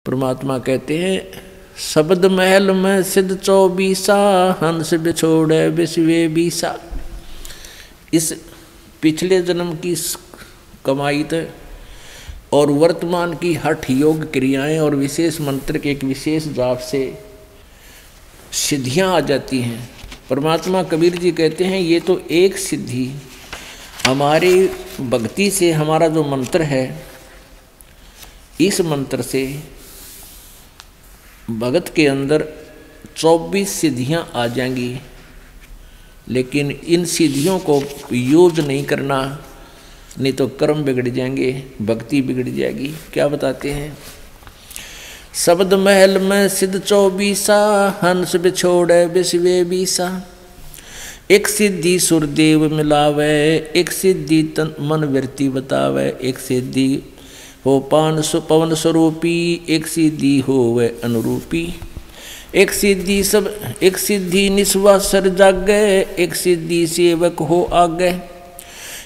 परमात्मा कहते हैं शब्द महल में सिद्ध 24 हंस बिछोड़े बिस्वे 20। इस पिछले जन्म की कमाई थे और वर्तमान की हठ योग क्रियाएं और विशेष मंत्र के एक विशेष जाप से सिद्धियां आ जाती हैं। परमात्मा कबीर जी कहते हैं ये तो एक सिद्धि हमारी भक्ति से, हमारा जो मंत्र है इस मंत्र से भगत के अंदर 24 सिद्धियां आ जाएंगी, लेकिन इन सिद्धियों को यूज नहीं करना, नहीं तो कर्म बिगड़ जाएंगे, भक्ति बिगड़ जाएगी। क्या बताते हैं? शब्द महल में सिद्ध 24 हंस बिछोड़े बिस्वे 20। एक सिद्धि सुरदेव मिलावे, एक सिद्धि तन मन वृत्ति बतावे, एक सिद्धि हो पवन स्वरूपी, एक सिद्धि हो वे अनुरूपी। एक सिद्धि निस्वा सर जागे, एक सिद्धि सेवक हो आगे।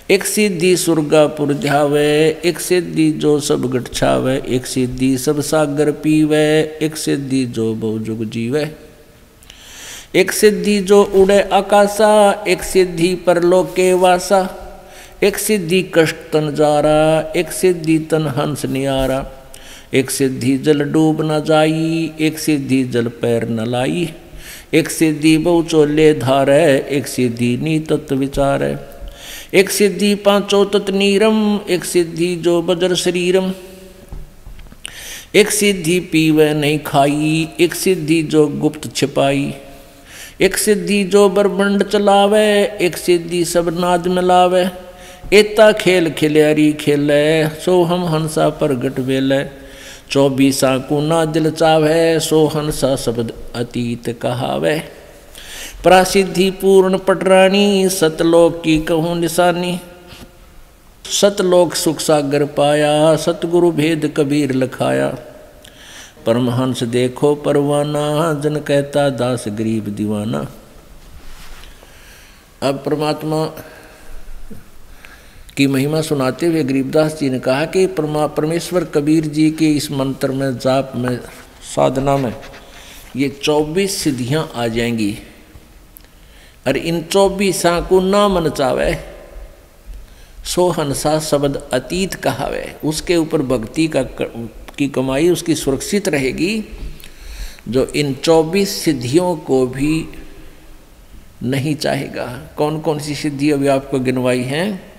एक सिद्धि सुरगापुर जावे, एक सिद्धि जो सब गट छावे, एक सिद्धि सब सागर पीवे, एक सिद्धि जो बहु जुग जीवे। एक सिद्धि जो उड़े आकाशा, एक सिद्धि परलोक के वासा। एक सिद्धि कष्ट तन जारा, एक सिद्धि तन हंस नियारा। एक सिद्धि जल डूब न जाई, एक सिद्धि जल पैर न लाई। एक सिद्धि बहु चोले धारे, एक सिद्धि नी तत्व विचारे। एक सिद्धि पांचों तत् नीरम, एक सिद्धि जो बजर शरीरम। एक सिद्धि पीवे नहीं खाई, एक सिद्धि जो गुप्त छिपाई। एक सिद्धि जो बरबंड चलावे, एक सिद्धि सब नाद मिलावे। एता खेल खिलियारी खेले, सो हम हंसा प्रगट वेले। 24 को ना दिल चावे, सो हंसा शब्द अतीत कहावे। प्रासिद्धि पूर्ण पटरानी, सतलोक की कहूँ निशानी। सतलोक सुख सागर पाया, सतगुरु भेद कबीर लखाया। परमहंस देखो परवाना, जन कहता दास गरीब दीवाना। अब परमात्मा की महिमा सुनाते हुए गरीबदास जी ने कहा कि परमेश्वर कबीर जी के इस मंत्र में, जाप में, साधना में ये 24 सिद्धियां आ जाएंगी। और इन 24 को ना मन चावे, सो हंसा शब्द अतीत कहावे। उसके ऊपर भक्ति की कमाई उसकी सुरक्षित रहेगी, जो इन 24 सिद्धियों को भी नहीं चाहेगा। कौन कौन सी सिद्धि अभी आपको गिनवाई हैं?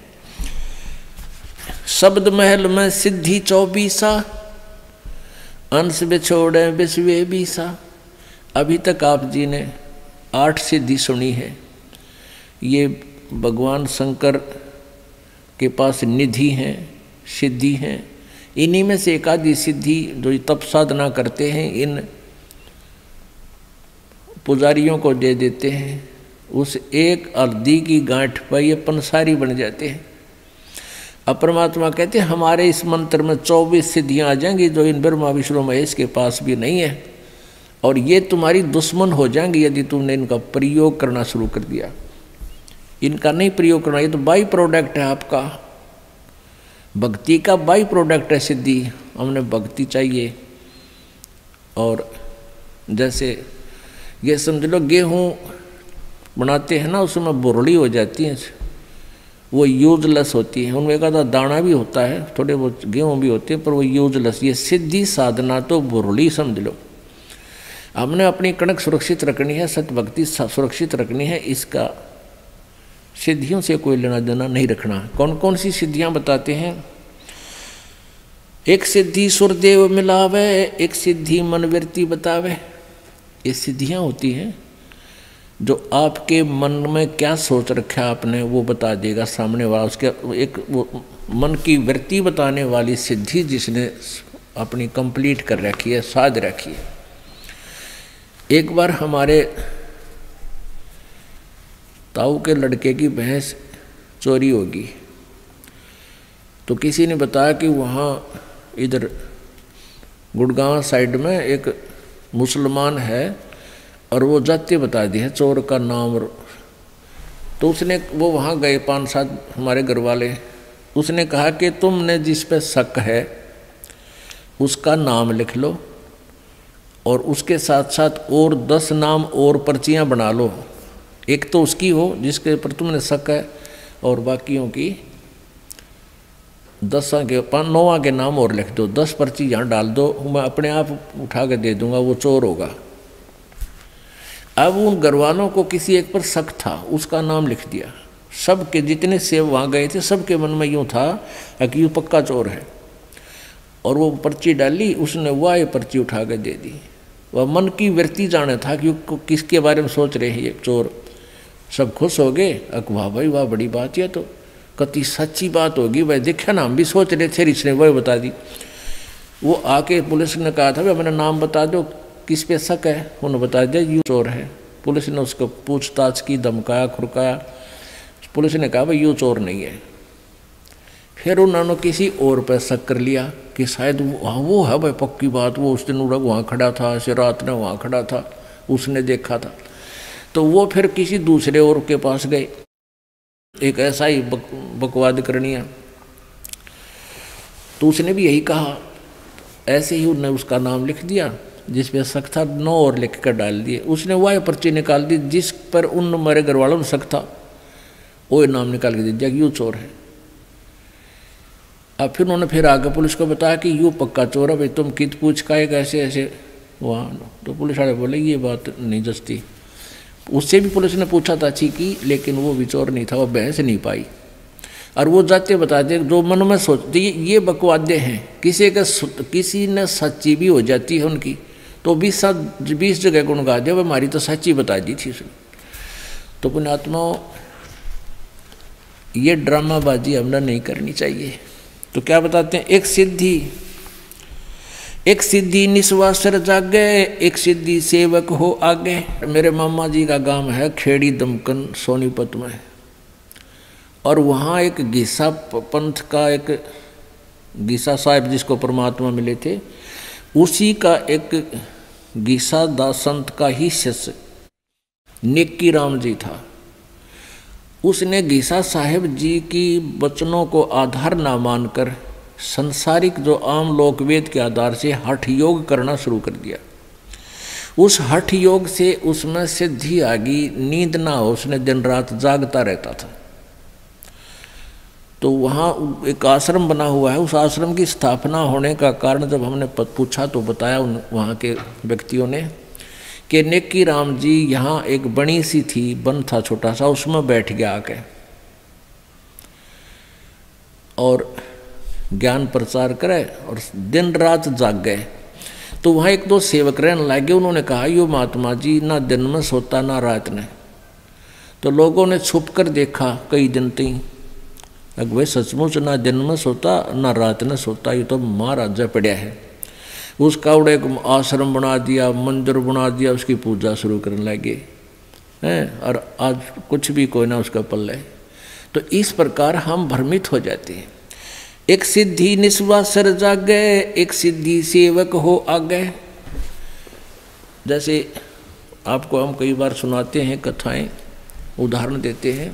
शब्द महल में सिद्धि 24, अंश बिछोड़े बिस्वे 20। अभी तक आप जी ने 8 सिद्धि सुनी है। ये भगवान शंकर के पास निधि हैं, सिद्धि हैं। इन्हीं में से एक आधी सिद्धि जो तप साधना करते हैं इन पुजारियों को दे देते हैं। उस एक अर्धी की गांठ पर ये पंसारी बन जाते हैं। अब परमात्मा कहते हैं हमारे इस मंत्र में 24 सिद्धियां आ जाएंगी, जो इन ब्रह्मा विष्णु महेश के पास भी नहीं है, और ये तुम्हारी दुश्मन हो जाएंगी यदि तुमने इनका प्रयोग करना शुरू कर दिया। इनका नहीं प्रयोग करना, ये तो बाई प्रोडक्ट है आपका, भक्ति का बाई प्रोडक्ट है सिद्धि। हमने भक्ति चाहिए। और जैसे ये समझ लो गेहूँ बनाते हैं ना, उसमें बुरड़ी हो जाती है, वो यूजलेस होती है। उनमें एक आधा दाना भी होता है, थोड़े बहुत गेहूँ भी होते हैं, पर वो यूजलेस। ये सिद्धि साधना तो बुरड़ी समझ लो। हमने अपनी कणक सुरक्षित रखनी है, सत भक्ति सुरक्षित रखनी है, इसका सिद्धियों से कोई लेना देना नहीं रखना। कौन कौन सी सिद्धियां बताते हैं? एक सिद्धि सुरदेव मिलावे, एक सिद्धि मन वृत्ति बतावे। ये सिद्धियां होती हैं जो आपके मन में क्या सोच रखा है आपने, वो बता देगा सामने वाला। उसके एक वो मन की वृत्ति बताने वाली सिद्धि जिसने अपनी कंप्लीट कर रखी है, साध रखी है। एक बार हमारे ताऊ के लड़के की भैंस चोरी होगी, तो किसी ने बताया कि वहाँ इधर गुड़गांव साइड में एक मुसलमान है, और वो जाति बता दी है चोर का नाम। तो उसने वो वहाँ गए 5-7 हमारे घर वाले। उसने कहा कि तुमने जिस पे शक है उसका नाम लिख लो और उसके साथ साथ और 10 नाम और पर्चियां बना लो। एक तो उसकी हो जिसके ऊपर तुमने शक है, और बाकियों की 10 के 9 के नाम और लिख दो। 10 पर्ची यहाँ डाल दो, मैं अपने आप उठा के दे दूंगा, वो चोर होगा। अब उन घरवालों को किसी एक पर शक था, उसका नाम लिख दिया। सब के जितने सेव वहाँ गए थे सबके मन में यूँ था कि यूँ पक्का चोर है, और वो पर्ची डाली, उसने वह पर्ची उठा के दे दी। वह मन की वृत्ति जाने था कि किसके बारे में सोच रहे हैं ये चोर। सब खुश हो गए, वाह भाई वाह, बड़ी बात है, तो कति सच्ची बात होगी भाई, देखा ना हम भी सोच रहे थे, इसने वह बता दी। वो आके पुलिस ने कहा था भाई अपना नाम बता दो, किस पे शक है, उन्होंने बता दिया यूँ चोर है। पुलिस ने उसको पूछताछ की, धमकाया खुरकाया, पुलिस ने कहा भाई यूँ चोर नहीं है। फिर उन्होंने किसी और पर शक कर लिया कि शायद वो है भाई पक्की बात, वो उस दिन उड़क वहाँ खड़ा था, ऐसे रात में वहाँ खड़ा था, उसने देखा था। तो वो फिर किसी दूसरे और के पास गए, एक ऐसा ही बकवाद करनिया, तो उसने भी यही कहा। ऐसे ही उन्होंने उसका नाम लिख दिया, जिस पे शक था 9 और लिख कर डाल दिए। उसने वह पर्ची निकाल दी जिस पर उन हमारे घर वालों में शक था, वो नाम निकाल के दे दिया कि यूँ चोर है। अब फिर उन्होंने फिर आगे पुलिस को बताया कि यूँ पक्का चोर है भाई, तुम कित पूछ का एक ऐसे ऐसे वहाँ। तो पुलिस वाले बोले ये बात नहीं जचती। उससे भी पुलिस ने पूछा था अच्छी की, लेकिन वो भी चोर नहीं था, वो बहस नहीं पाई। और वो जाते बताते जो मन में सोचते ये बकवादे हैं, किसी ने सच्ची भी हो जाती है उनकी, तो 20 जगह गुण गा दे, हमारी तो सच्ची बता दी थी उसने। तो पुण्यात्माओं, ये ड्रामाबाजी हमने नहीं करनी चाहिए। तो क्या बताते हैं, एक सिद्धि निस्वासर जागे, एक सिद्धि सेवक हो आगे। मेरे मामा जी का गांव है खेड़ी दमकन सोनीपत में, और वहाँ एक गीसा पंथ का एक गीसा साहिब जिसको परमात्मा मिले थे, उसी का एक गीसा दास संत का ही शिष्य नेकी राम जी था। उसने गीसा साहिब जी की वचनों को आधार ना मानकर संसारिक जो आम लोकवेद के आधार से हठ योग करना शुरू कर दिया। उस हठ योग से उसमें सिद्धि आ गई, नींद ना हो, उसने दिन रात जागता रहता था। तो वहाँ एक आश्रम बना हुआ है, उस आश्रम की स्थापना होने का कारण जब हमने पूछा तो बताया वहाँ के व्यक्तियों ने कि नेकी राम जी यहाँ एक बनी सी थी, वन था छोटा सा, उसमें बैठ गया आके और ज्ञान प्रचार करे और दिन रात जाग गए। तो वहाँ एक दो सेवक रहने लगे, उन्होंने कहा यो महात्मा जी ना दिन में सोता ना रात में। तो लोगों ने छुप कर देखा कई दिन तक, भाई सचमुच ना दिन में सोता ना रात में सोता, ये तो महाराजा पड़ा है। उसका उड़े एक आश्रम बना दिया, मंदिर बना दिया, उसकी पूजा शुरू करने लगे हैं, और आज कुछ भी कोई ना उसका पल्ले। तो इस प्रकार हम भ्रमित हो जाते हैं। एक सिद्धि निस्वासर जागे, एक सिद्धि सेवक हो आगे। जैसे आपको हम कई बार सुनाते हैं कथाएं, उदाहरण देते हैं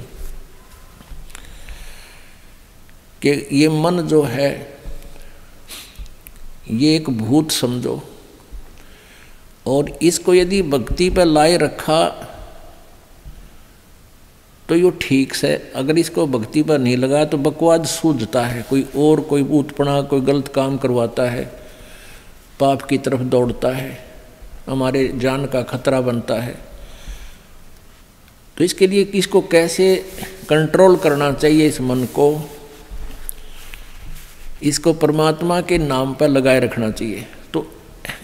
कि ये मन जो है ये एक भूत समझो, और इसको यदि भक्ति पर लाए रखा तो ये ठीक से, अगर इसको भक्ति पर नहीं लगा तो बकवाद सूझता है, कोई भूतपना, कोई गलत काम करवाता है, पाप की तरफ दौड़ता है, हमारे जान का खतरा बनता है। तो इसके लिए इसको कैसे कंट्रोल करना चाहिए, इस मन को, इसको परमात्मा के नाम पर लगाए रखना चाहिए। तो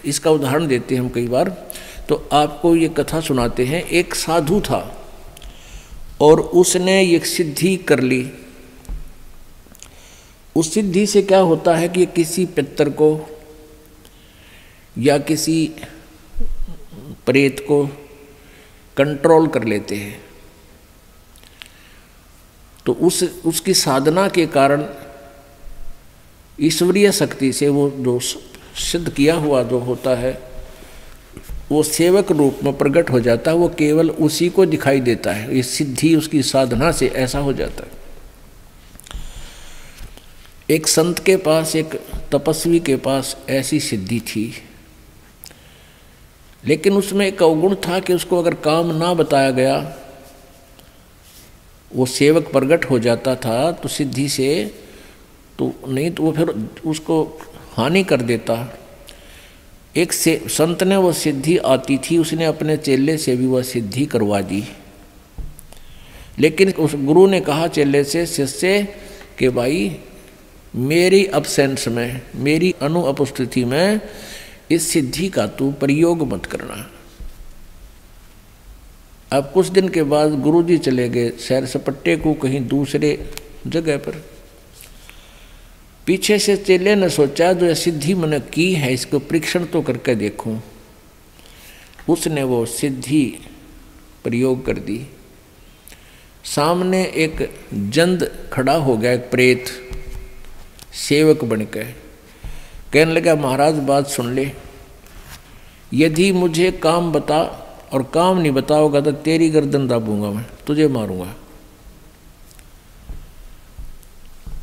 इसका उदाहरण देते हैं हम कई बार। तो आपको ये कथा सुनाते हैं। एक साधु था और उसने एक सिद्धि कर ली। उस सिद्धि से क्या होता है कि किसी पितर को या किसी प्रेत को कंट्रोल कर लेते हैं। तो उसकी साधना के कारण ईश्वरीय शक्ति से वो जो सिद्ध किया हुआ जो होता है वो सेवक रूप में प्रकट हो जाता है, वो केवल उसी को दिखाई देता है। ये सिद्धि उसकी साधना से ऐसा हो जाता है। एक संत के पास, एक तपस्वी के पास ऐसी सिद्धि थी, लेकिन उसमें एक अवगुण था कि उसको अगर काम ना बताया गया, वो सेवक प्रकट हो जाता था तो सिद्धि से, तो नहीं तो वो फिर उसको हानि कर देता। एक से संत ने वो सिद्धि आती थी, उसने अपने चेले से भी वह सिद्धि करवा दी, लेकिन उस गुरु ने कहा चेले से, शिष्य कि भाई मेरी अब्सेंस में, मेरी अनुपस्थिति में इस सिद्धि का तू प्रयोग मत करना। अब कुछ दिन के बाद गुरुजी चले गए सैर सपट्टे को कहीं दूसरे जगह पर। पीछे से चेले ने सोचा जो सिद्धि मैंने की है इसको परीक्षण तो करके देखूं। उसने वो सिद्धि प्रयोग कर दी। सामने एक जंद खड़ा हो गया, एक प्रेत सेवक बनकर, कहने लगा महाराज बात सुन ले, यदि मुझे काम बता और काम नहीं बताओगा तो तेरी गर्दन दाबूंगा, मैं तुझे मारूंगा।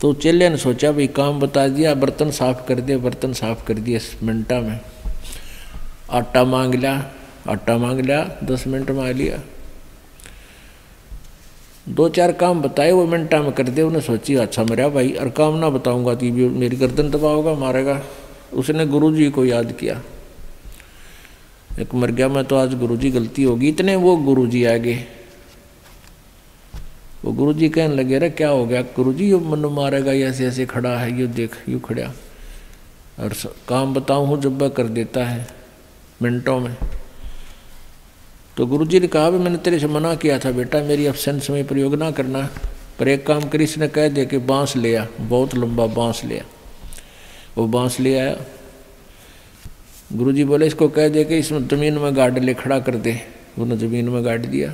तो चेले ने सोचा भाई काम बता दिया, बर्तन साफ कर दिया, बर्तन साफ कर दिया मिनटा में। आटा मांग लिया 10 मिनट में आ लिया। 2-4 काम बताए वो मिनटा में कर दे। उन्हें सोची अच्छा मेरा भाई, और काम ना बताऊंगा तो भी मेरी गर्दन दबाओगा, मारेगा। उसने गुरुजी को याद किया, एक मर गया मैं तो आज गुरुजी गलती होगी। इतने वो गुरुजी आ गए। वो गुरुजी कहने लगे अरे क्या हो गया गुरुजी, यो मन मारेगा, ऐसे ऐसे खड़ा है, यो देख यूँ खड़ा, और काम बताऊँ हूँ जब कर देता है मिनटों में। तो गुरुजी ने कहा मैंने तेरे से मना किया था बेटा, मेरी एब्सेंस में प्रयोग ना करना, पर एक काम करी। इसने कह दे कि बांस ले आ, बहुत लंबा बांस ले आ। वो बांस ले आया। गुरुजी बोले इसको कह दे कि इसमें ज़मीन में गाड़ ले, खड़ा कर दे। उन्होंने ज़मीन में गाड़ दिया।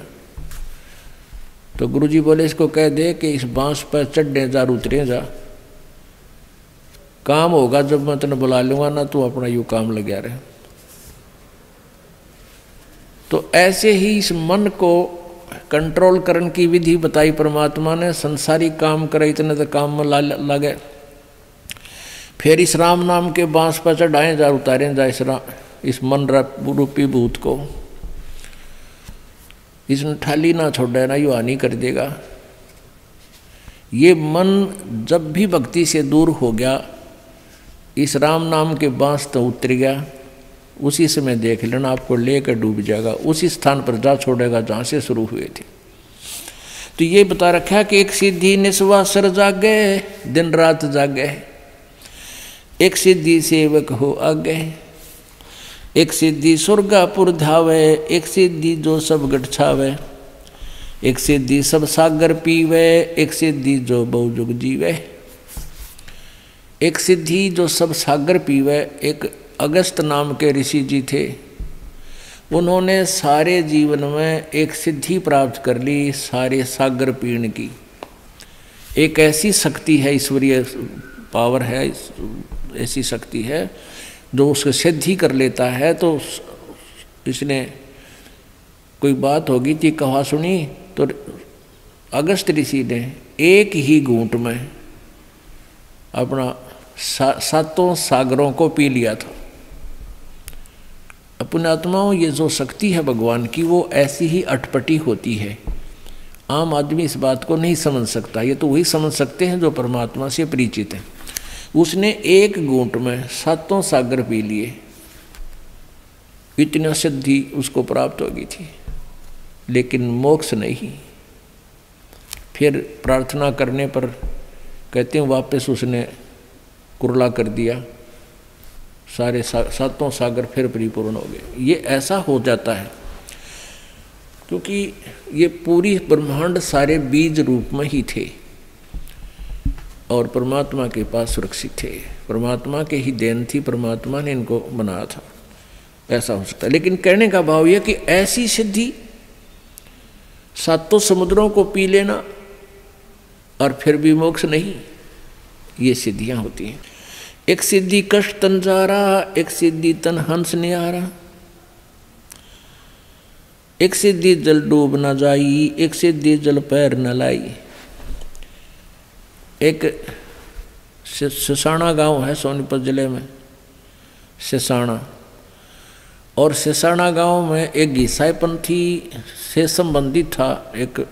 तो गुरुजी बोले इसको कह दे कि इस बांस पर चढ़े जा, उतरे जा, काम होगा जब मैं तेने बुला लूँगा ना, तू अपना यूँ काम लगा रहे। तो ऐसे ही इस मन को कंट्रोल करने की विधि बताई परमात्मा ने। संसारी काम करे इतने तो काम में लगे। फिर इस राम नाम के बांस पर चढ़ाएं जा, उतारें जा इस मन रूपी भूत को। इसमें ठाली ना छोड़े ना, यू हानि कर देगा। ये मन जब भी भक्ति से दूर हो गया, इस राम नाम के बांस तो उतर गया, उसी समय देख लेना आपको लेकर डूब जाएगा, उसी स्थान पर जा छोड़ेगा जहाँ से शुरू हुए थे। तो ये बता रखा कि एक सिद्धि निस्वासर जागे, दिन रात जागे, एक सिद्धि सेवक हो आगे, एक सिद्धि स्वर्गापुर धावे, एक सिद्धि जो सब गठ छावे, एक सिद्धि सब सागर पीवे, एक सिद्धि जो बहुजुग जीवे। एक सिद्धि जो सब सागर पीवे, एक अगस्त नाम के ऋषि जी थे, उन्होंने सारे जीवन में एक सिद्धि प्राप्त कर ली, सारे सागर पीण की। एक ऐसी शक्ति है, ईश्वरीय पावर है, ऐसी शक्ति है जो उसको सिद्धि कर लेता है। तो इसने कोई बात होगी थी, कहा सुनी, तो अगस्त ऋषि ने एक ही घूंट में अपना 7 सागरों को पी लिया था। अपने आत्माओं, ये जो शक्ति है भगवान की, वो ऐसी ही अटपटी होती है। आम आदमी इस बात को नहीं समझ सकता, ये तो वही समझ सकते हैं जो परमात्मा से परिचित हैं। उसने एक घूंट में 7 सागर पी लिए, इतना सिद्धि उसको प्राप्त हो गई थी, लेकिन मोक्ष नहीं। फिर प्रार्थना करने पर कहते हैं वापस उसने कुरला कर दिया, सारे 7 सागर फिर परिपूर्ण हो गए। ये ऐसा हो जाता है क्योंकि ये पूरी ब्रह्मांड सारे बीज रूप में ही थे और परमात्मा के पास सुरक्षित थे। परमात्मा के ही देन थी, परमात्मा ने इनको बनाया था। ऐसा हो सकता है, लेकिन कहने का भाव यह कि ऐसी सिद्धि 7 समुद्रों को पी लेना और फिर भी मोक्ष नहीं, ये सिद्धियां होती हैं। एक सिद्धि कष्ट तन जारा, एक सिद्धि तन हंस न्यारा, एक सिद्धि जल डूब न जाई, एक सिद्धि जल पैर न लाई। एक सिसाना गांव है सोनीपत जिले में, सिसाना। और सिसाना गांव में एक ईसाईपंथी से संबंधित था एक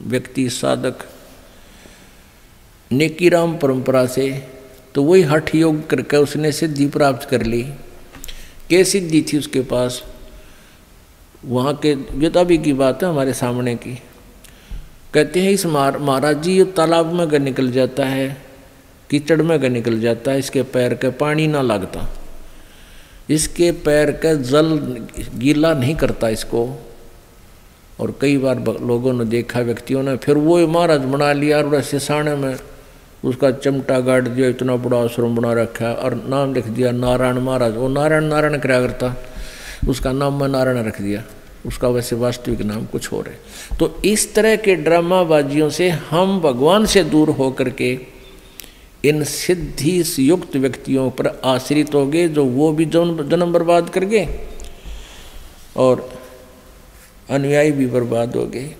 व्यक्ति, साधक, नेकीराम परंपरा से। तो वही हठ योग करके उसने सिद्धि प्राप्त कर ली। क्या सिद्धि थी उसके पास? वहाँ के गीताबी की बात है हमारे सामने की। कहते हैं इस महाराज जी ये तालाब में का निकल जाता है, कीचड़ में का निकल जाता है, इसके पैर के पानी ना लगता, इसके पैर का जल गीला नहीं करता इसको। और कई बार लोगों ने देखा, व्यक्तियों ने, फिर वो महाराज बना लिया और सिसाने में उसका चमटा गाड़ दिया, इतना बड़ा आश्रम बना रखा और नाम लिख दिया नारायण महाराज। वो नारायण नारायण क्या करता, उसका नाम मैं नारायण रख दिया, उसका वैसे वास्तविक नाम कुछ और है। तो इस तरह के ड्रामाबाजियों से हम भगवान से दूर होकर के इन सिद्धि युक्त व्यक्तियों पर आश्रित हो गए, जो वो भी जन्म बर्बाद कर गए और अनुयायी भी बर्बाद हो गए।